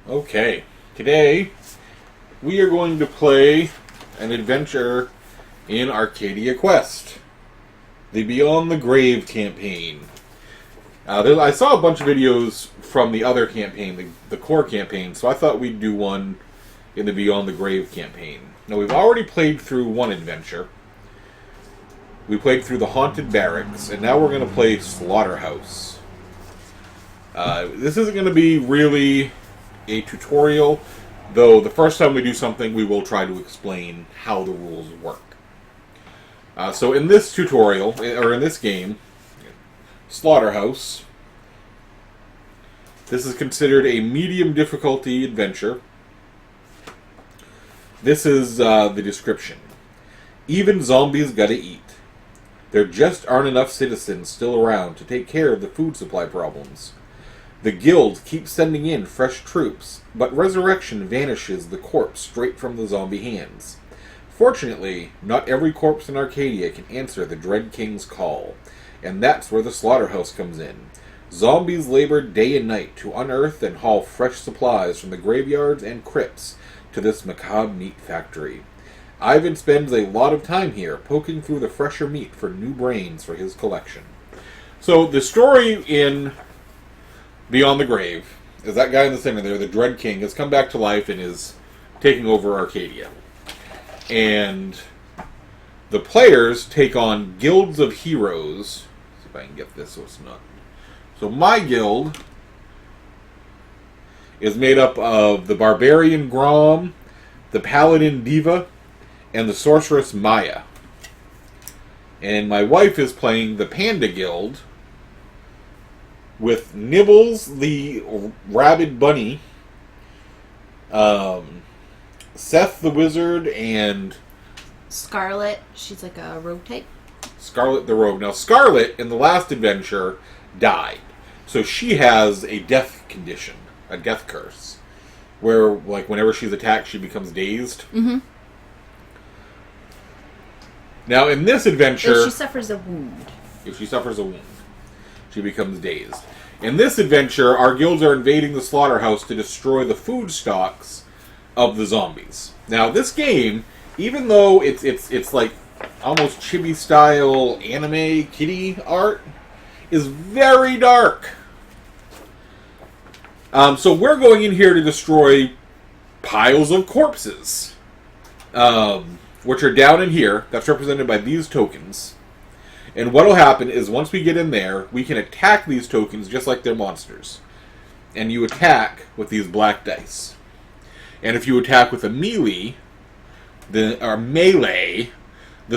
Okay, today we are going to play an adventure in Arcadia Quest, the Beyond the Grave campaign. I saw a bunch of videos from the other campaign, the core campaign, so I thought we'd do one in the Beyond the Grave campaign. Now, we've already played through one adventure. We played through the Haunted Barracks, and now we're going to play Slaughterhouse. This isn't going to be really a tutorial, though the first time we do something, we will try to explain how the rules work. So in this tutorial, or in this game, Slaughterhouse, this is considered a medium difficulty adventure. This is the description. Even zombies gotta eat. There just aren't enough citizens still around to take care of the food supply problems. The guild keeps sending in fresh troops, but resurrection vanishes the corpse straight from the zombie hands. Fortunately, not every corpse in Arcadia can answer the Dread King's call, and that's where the Slaughterhouse comes in. Zombies labor day and night to unearth and haul fresh supplies from the graveyards and crypts to this macabre meat factory. Ivan spends a lot of time here, poking through the fresher meat for new brains for his collection. So, the story in Beyond the Grave is that guy in the center there, the Dread King, has come back to life and is taking over Arcadia. And the players take on guilds of heroes. See if I can get this so it's not. So my guild is made up of the Barbarian Grom, the Paladin Diva, and the Sorceress Maya. And my wife is playing the Panda Guild with Nibbles, the Rabid Bunny, Seth the Wizard, and Scarlet. She's like a rogue type. Scarlet the Rogue. Now, Scarlet, in the last adventure, died. So she has a death condition, a death curse, where, like, whenever she's attacked, she becomes dazed. Mm-hmm. Now, in this adventure... If she suffers a wound, she becomes dazed. In this adventure, our guilds are invading the slaughterhouse to destroy the food stocks of the zombies. Now, this game, even though it's like almost chibi-style anime kitty art, is very dark. So we're going in here to destroy piles of corpses, which are down in here. That's represented by these tokens. And what will happen is once we get in there, we can attack these tokens just like they're monsters. And you attack with these black dice. And if you attack with a melee, the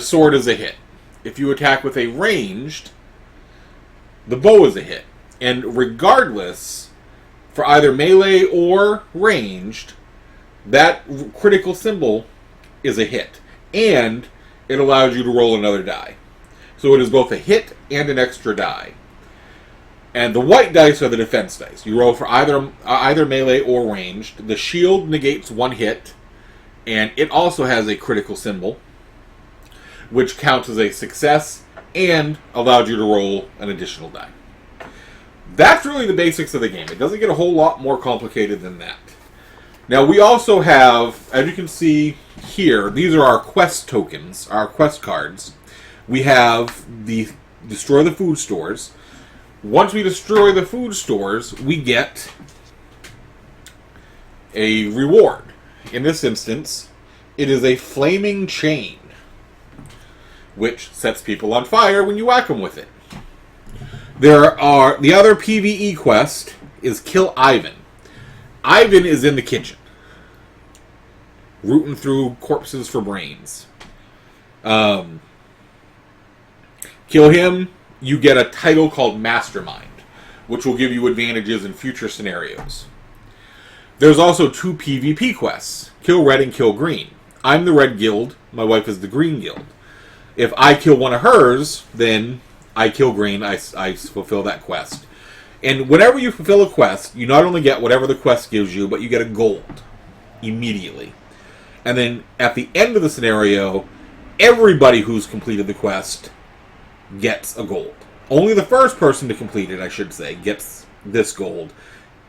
sword is a hit. If you attack with a ranged, the bow is a hit. And regardless, for either melee or ranged, that critical symbol is a hit. And it allows you to roll another die. So it is both a hit and an extra die. And the white dice are the defense dice. You roll for either melee or ranged. The shield negates one hit, and it also has a critical symbol, which counts as a success and allows you to roll an additional die. That's really the basics of the game. It doesn't get a whole lot more complicated than that. Now, we also have, as you can see here, these are our quest tokens, our quest cards. We have the destroy the food stores. Once we destroy the food stores, we get a reward. In this instance, it is a flaming chain, which sets people on fire when you whack them with it. The other PvE quest is Kill Ivan. Ivan is in the kitchen, rooting through corpses for brains. Kill him, you get a title called Mastermind, which will give you advantages in future scenarios. There's also 2 PvP quests, Kill Red and Kill Green. I'm the Red Guild, my wife is the Green Guild. If I kill one of hers, then I kill Green, I fulfill that quest. And whenever you fulfill a quest, you not only get whatever the quest gives you, but you get a gold immediately. And then at the end of the scenario, everybody who's completed the quest gets a gold. Only the first person to complete it, I should say, gets this gold.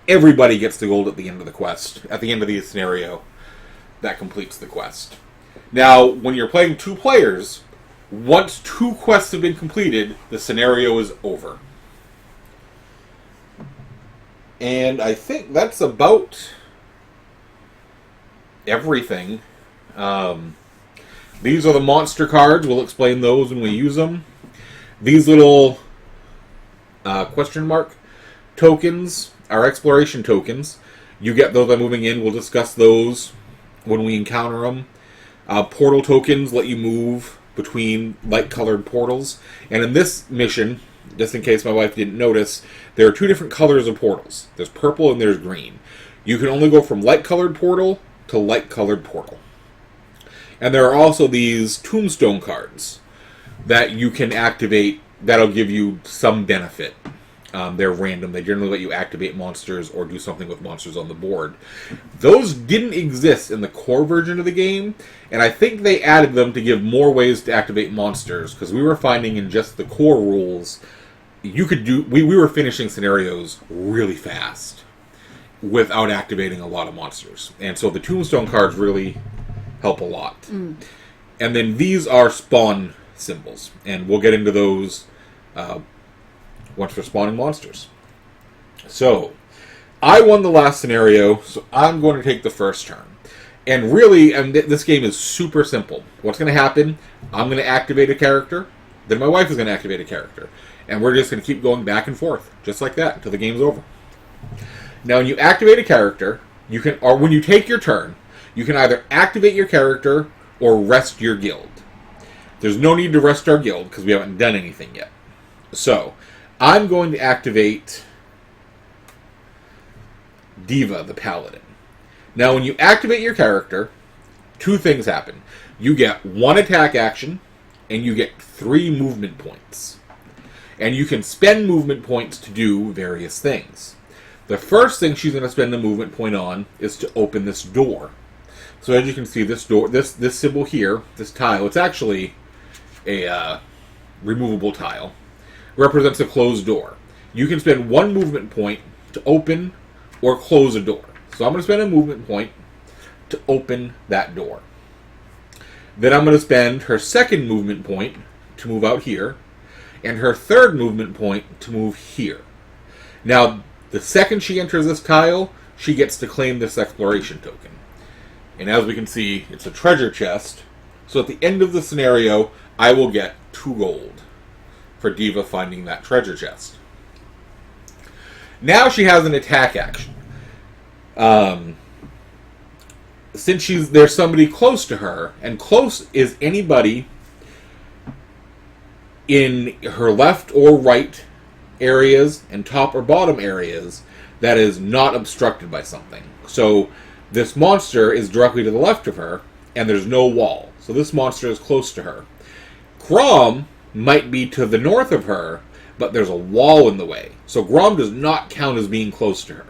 everybody gets the gold at the end of the quest. At the end of the scenario, that completes the quest. Now, when you're playing 2 players, once 2 quests have been completed, the scenario is over. And I think that's about everything. These are the monster cards. We'll explain those when we use them. These little question mark tokens are exploration tokens. You get those by moving in. We'll discuss those when we encounter them. Portal tokens let you move between light-colored portals. And in this mission, just in case my wife didn't notice, there are 2 different colors of portals. There's purple and there's green. You can only go from light-colored portal to light-colored portal. And there are also these tombstone cards that you can activate that'll give you some benefit. They're random. They generally let you activate monsters or do something with monsters on the board. Those didn't exist in the core version of the game, and I think they added them to give more ways to activate monsters, because we were finding in just the core rules, we were finishing scenarios really fast without activating a lot of monsters. And so the tombstone cards really help a lot. And then these are spawn symbols, and we'll get into those once we're spawning monsters. So, I won the last scenario, so I'm going to take the first turn. And really, this game is super simple. What's going to happen, I'm going to activate a character, then my wife is going to activate a character. And we're just going to keep going back and forth, just like that, until the game's over. Now, when you activate a character, or when you take your turn, you can either activate your character or rest your guild. There's no need to rest our guild, because we haven't done anything yet. So, I'm going to activate Diva, the Paladin. Now, when you activate your character, 2 things happen. You get 1 attack action, and you get 3 movement points. And you can spend movement points to do various things. The first thing she's going to spend a movement point on is to open this door. So as you can see, this door, this symbol here, this tile, it's actually a removable tile, represents a closed door. You can spend 1 movement point to open or close a door. So I'm going to spend a movement point to open that door. Then I'm going to spend her second movement point to move out here, and her third movement point to move here. Now, the second she enters this tile, she gets to claim this exploration token. And as we can see, it's a treasure chest. So at the end of the scenario, I will get 2 gold for Diva finding that treasure chest. Now she has an attack action. Since there's somebody close to her, and close is anybody in her left or right areas and top or bottom areas that is not obstructed by something. So this monster is directly to the left of her, and there's no wall. So this monster is close to her. Grom might be to the north of her, but there's a wall in the way. So Grom does not count as being close to her.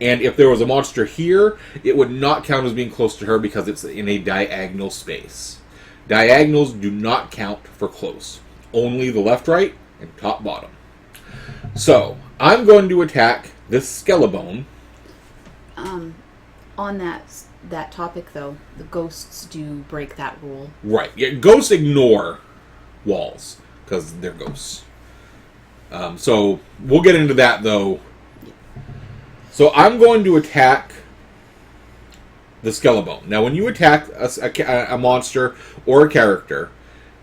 And if there was a monster here, it would not count as being close to her because it's in a diagonal space. Diagonals do not count for close. Only the left, right, and top, bottom. So, I'm going to attack this Skelebone. On that topic, though, the ghosts do break that rule. Right. Yeah, ghosts ignore walls because they're ghosts. So, we'll get into that, though. So, I'm going to attack the Skelebone. Now, when you attack a monster or a character,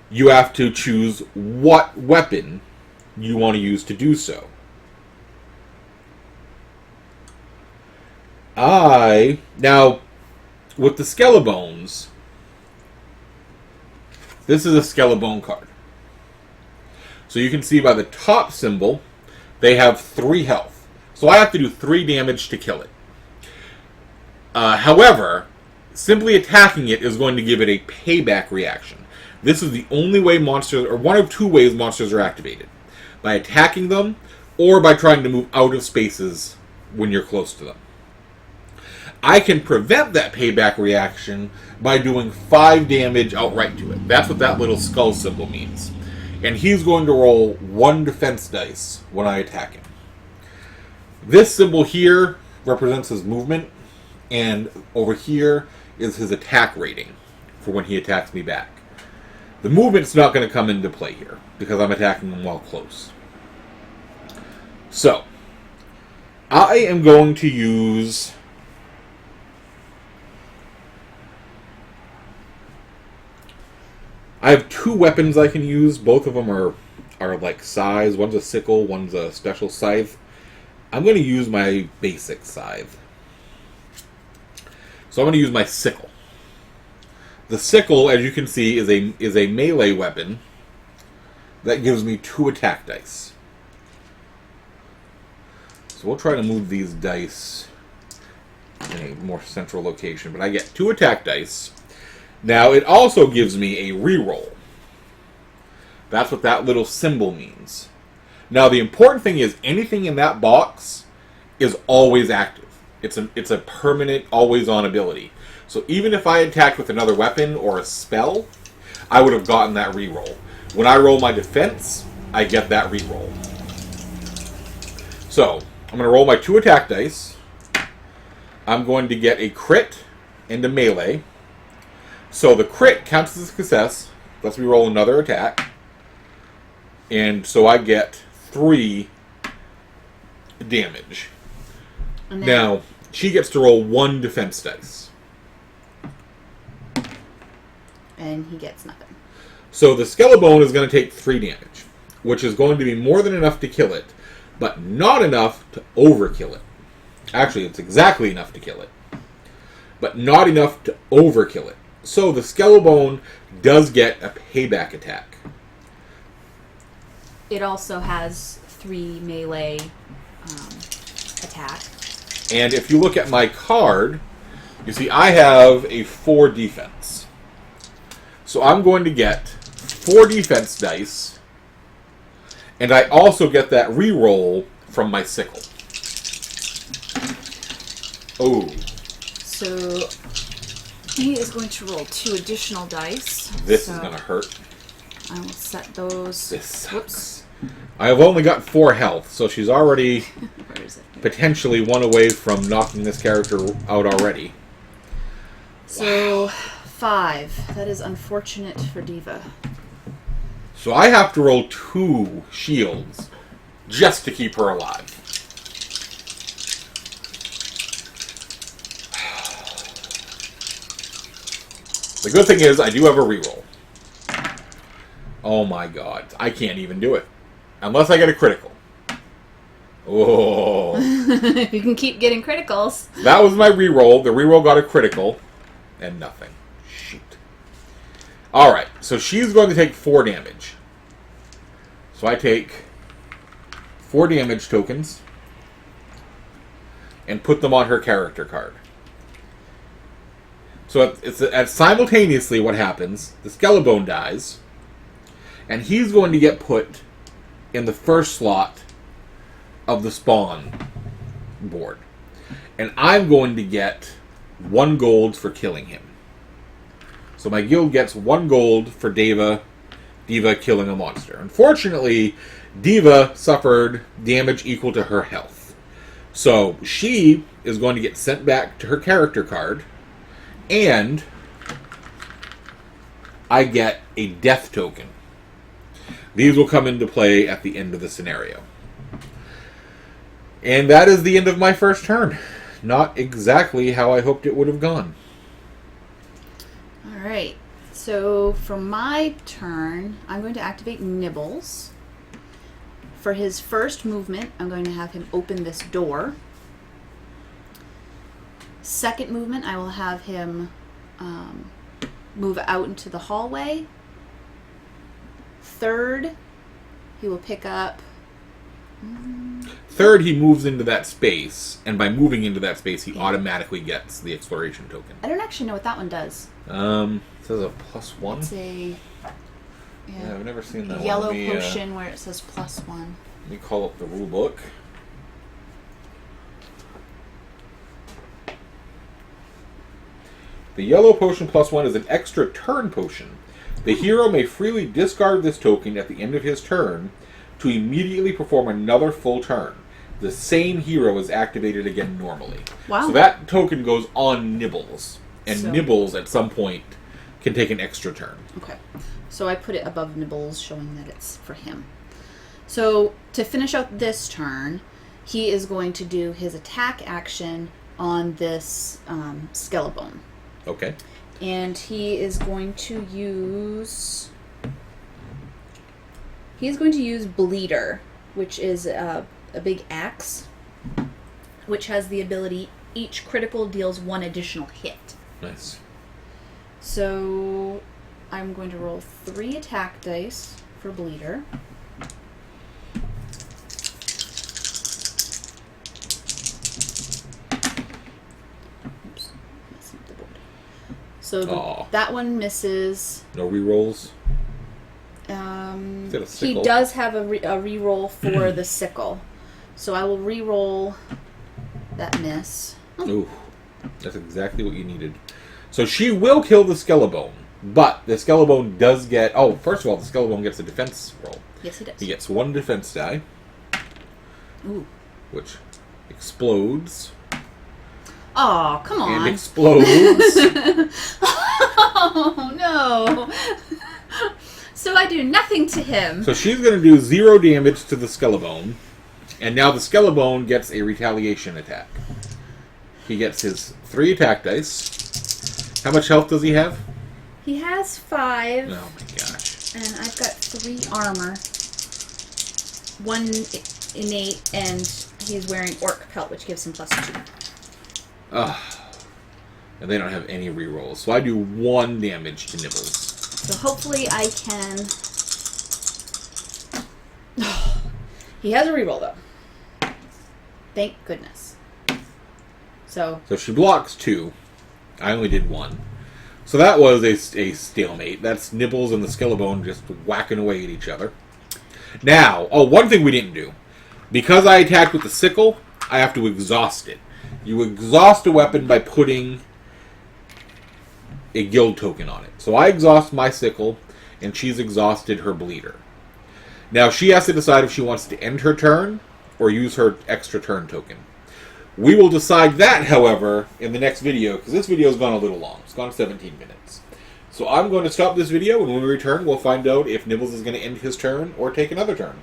you have to choose what weapon you want to use to do so. Now, with the Skelebones, this is a Skelebone card. So you can see by the top symbol, they have 3 health. So I have to do 3 damage to kill it. However, simply attacking it is going to give it a payback reaction. This is the only way monsters, or one of 2 ways monsters are activated. By attacking them, or by trying to move out of spaces when you're close to them. I can prevent that payback reaction by doing 5 damage outright to it. That's what that little skull symbol means. And he's going to roll 1 defense dice when I attack him. This symbol here represents his movement, and over here is his attack rating for when he attacks me back. The movement's not going to come into play here because I'm attacking him while close. So, I am going to use... I have 2 weapons I can use. Both of them are like size. One's a sickle, one's a special scythe. I'm going to use my basic scythe. So I'm going to use my sickle. The sickle, as you can see, is a melee weapon that gives me 2 attack dice. So we'll try to move these dice in a more central location. But I get 2 attack dice. Now, it also gives me a reroll. That's what that little symbol means. Now, the important thing is anything in that box is always active. It's a permanent, always-on ability. So even if I attacked with another weapon or a spell, I would have gotten that reroll. When I roll my defense, I get that reroll. So, I'm going to roll my 2 attack dice. I'm going to get a crit and a melee. So the crit counts as a success. Lets me roll another attack. And so I get 3 damage. Now, she gets to roll 1 defense dice. And he gets nothing. So the Skellabone is going to take 3 damage, which is going to be more than enough to kill it, but not enough to overkill it. Actually, it's exactly enough to kill it, but not enough to overkill it. So the Skellabone does get a payback attack. It also has 3 melee attack. And if you look at my card, you see I have a 4 defense. So I'm going to get 4 defense dice, and I also get that reroll from my sickle. Oh. So he is going to roll 2 additional dice. This is going to hurt. I will set those. This sucks. Whoops. I have only got 4 health, so she's already Where is it? potentially 1 away from knocking this character out already. So, 5. That is unfortunate for Diva. So I have to roll 2 shields just to keep her alive. The good thing is I do have a reroll. Oh my god. I can't even do it. Unless I get a critical. Oh. You can keep getting criticals. That was my reroll. The reroll got a critical. And nothing. Shoot. Alright. So she's going to take 4 damage. So I take 4 damage tokens. And put them on her character card. So it's simultaneously what happens. The Skellabone dies. And he's going to get put in the first slot of the spawn board. And I'm going to get 1 gold for killing him. So my guild gets 1 gold for Diva killing a monster. Unfortunately, Diva suffered damage equal to her health. So she is going to get sent back to her character card. And I get a death token. These will come into play at the end of the scenario. And that is the end of my first turn. Not exactly how I hoped it would have gone. Alright. So for my turn, I'm going to activate Nibbles. For his first movement, I'm going to have him open this door. Second movement, I will have him move out into the hallway. Third, he will pick up... Third, he moves into that space, and by moving into that space, he automatically gets the exploration token. I don't actually know what that one does. It says a +1. It's a... Yeah, I've never seen that yellow one. potion where it says +1. Let me call up the rule book. The yellow potion +1 is an extra turn potion. The hero may freely discard this token at the end of his turn to immediately perform another full turn. the same hero is activated again normally. Wow. So that token goes on Nibbles. And So- Nibbles, at some point, can take an extra turn. Okay. So I put it above Nibbles, showing that it's for him. So to finish out this turn, he is going to do his attack action on this Skellabone. Okay. And he is going to use... He is going to use Bleeder, which is a big axe, which has the ability, each critical deals 1 additional hit. Nice. So I'm going to roll 3 attack dice for Bleeder. Oops, messing up the board. So that one misses. No rerolls? Is that a He sickle? does have a re-roll for the sickle. So I will re-roll that miss. Ooh, that's exactly what you needed. So she will kill the Skellabone, but the Skellabone does get... Oh, first of all, the Skellabone gets a defense roll. Yes, he does. He gets 1 defense die, Ooh. which explodes. Oh, come on. And explodes. Oh, no. So I do nothing to him. So she's going to do 0 damage to the Skellabone, and now the Skellabone gets a retaliation attack. He gets his 3 attack dice. How much health does he have? He has 5. Oh my gosh. And I've got 3 armor. 1 innate, and he's wearing Orc Pelt, which gives him +2. Ugh. And they don't have any rerolls. So I do 1 damage to Nibbles. So hopefully I can... He has a reroll, though. Thank goodness. So she blocks 2. I only did 1. So that was a stalemate. That's Nibbles and the Skellabone just whacking away at each other. Now, one thing we didn't do. Because I attacked with the sickle, I have to exhaust it. You exhaust a weapon by putting a guild token on it. So I exhaust my sickle, and she's exhausted her Bleeder. Now she has to decide if she wants to end her turn or use her extra turn token. We will decide that, however, in the next video, because this video has gone a little long. It's gone 17 minutes. So I'm going to stop this video, and when we return, we'll find out if Nibbles is going to end his turn or take another turn.